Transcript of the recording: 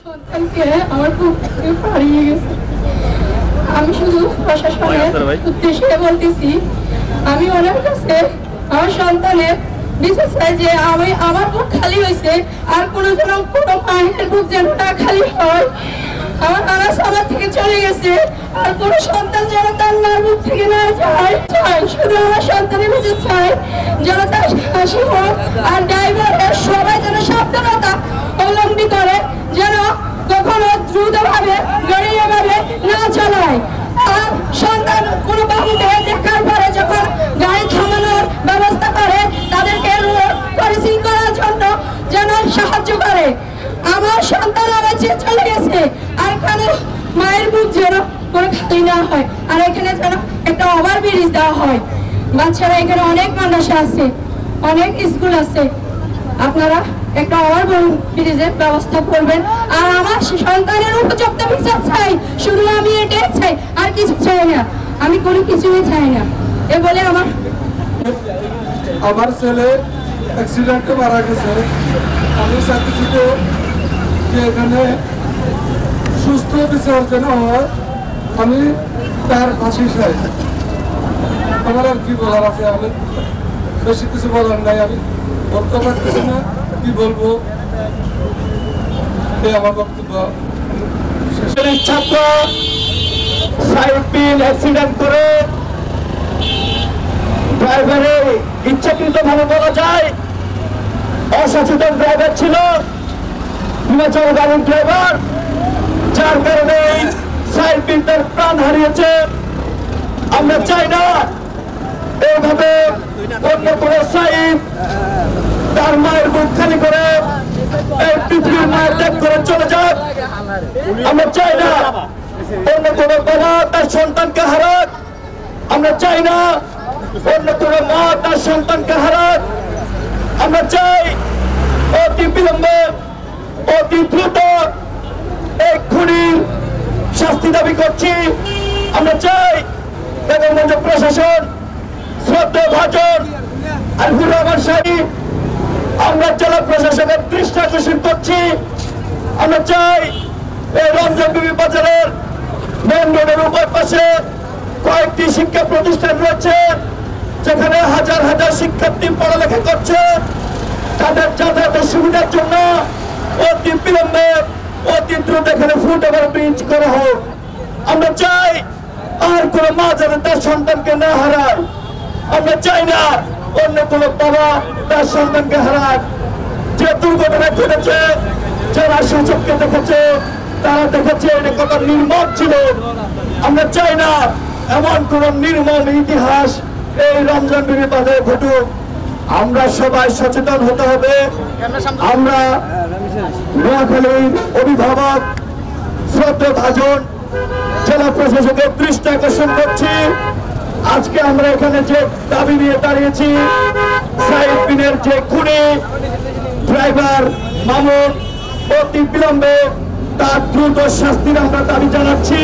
সন্তানকে আমার খুব হারিয়ে গেছে। আমি শুধু প্রশাসনের উদ্দেশ্যে বলতেছি, আমি ওনার কাছে আমার সন্তানের বিশেষ চাই যে আমার বুক খালি হয়েছে, আর কোনো মায়ের বুক যেন না খালি হয়। আমার নানা সবার থেকে চলে গেছে, আর কোনো সন্তান যেন তার মার বুক থেকে না যায়। শুধু আমার সন্তানের কাছে চাই যেন তার হাসি হোক, আর ড্রাইভারের সবাই যেন সাবধানতা অবলম্বন করে, যেন কখনো দ্রুতভাবে গাড়ি এভাবে না চালায়। আর সন্তান কোনো বাবুকে দেখার পরে যখন গাড়ি থামানোর ব্যবস্থা করে, তাদেরকে ক্রসিং করার জন্য যেন সাহায্য করে। আমার সন্তান আমার চলে গেছে, আর এখানে মায়ের বুক যেন কোনো খালি না হয়, আর এখানে যেন একটা ওভার ব্রিজ দেওয়া হয়। বাচ্চারা এখানে অনেক মাদ্রাসা আছে, অনেক স্কুল আছে, আপনারা একটা ওভার ব্রিজের ব্যবস্থা করবেন। আর আমার সন্তানের উপযুক্ত বিচার চাই, শুধু আমি এটাই চাই, আর কিছু চাই না, আমি কোনো কিছুই চাই না। এ বলে আমার ছেলে অ্যাক্সিডেন্টে মারা গেছে। আমি চাইতেছি যে এখানে সুস্থ বিচার যেন হয়, আমি তার ফাঁসি চাই। আমার আর কি বলার আছে, আমি বেশি কিছু বলার নাই, আমি বলতে পারতেছি না কি বলবো। এই আমার বক্তব্য। ছাত্র সাইড অ্যাক্সিডেন্ট করে ড্রাইভারের ইচ্ছাকৃত ভাবে বলা যায় অসচেতন ড্রাইভার ছিল, হিমাচল গাড়ির ড্রাইভার, যার কারণে সাইড তার প্রাণ হারিয়েছে। আমরা চাই না এইভাবে অন্য কোন সাইড তার মায়ের বুক খালি করে এই পৃথিবীর মায়ের ত্যাগ করে চলে যাক। আমরা চাই না অন্য কোন বাবা তার সন্তানকে হারাক। আমরা চাই না অন্য কোন মা তার সন্তানকে হারাক। আমরা চাই অতি বিলম্বে, অতি দ্রুত এই খুনির শাস্তি দাবি করছি। আমরা চাই বেগমগঞ্জ প্রশাসন, শ্রদ্ধেয় ভাজন আরিফুর রহমান সাহেব, আমরা জেলা প্রশাসনের দৃষ্টি আকর্ষণ করছি। আমরা চাই এই রমজান বিবি বাজারের মেন রোডের উভয় পাশে কয়েকটি শিক্ষা প্রতিষ্ঠান রয়েছে, যেখানে হাজার হাজার শিক্ষার্থী পড়ালেখা করছে। তাদের যাতায়াতের সুবিধার জন্য অতি বিলম্বে, অতি দ্রুত এখানে ফুট ওভার ব্রিজ করা হোক। আমরা চাই আর কোন মা যেন তার সন্তানকে না হারায়। আমরা চাই না অন্য কোন বাবা তার সন্তানকে হারাক। যে দুর্ঘটনা ঘটেছে, যারা সূচককে দেখেছে তারা দেখেছে এটা কত নির্মম ছিল। আমরা চাই না এমন কোন নির্মম ইতিহাস এই রমজান বিবি বাজারে ঘটুক। আমরা সবাই সচেতন হতে হবে। আমরা নোয়াখালীর অভিভাবক শ্রদ্ধেয় ভাজন জেলা প্রশাসকের দৃষ্টি আকর্ষণ করছি। আজকে আমরা এখানে যে দাবি নিয়ে দাঁড়িয়েছি, সাইদ বিনের যে খুনি ড্রাইভার মামুন, অতি বিলম্বে তার দ্রুত শাস্তির আমরা দাবি জানাচ্ছি।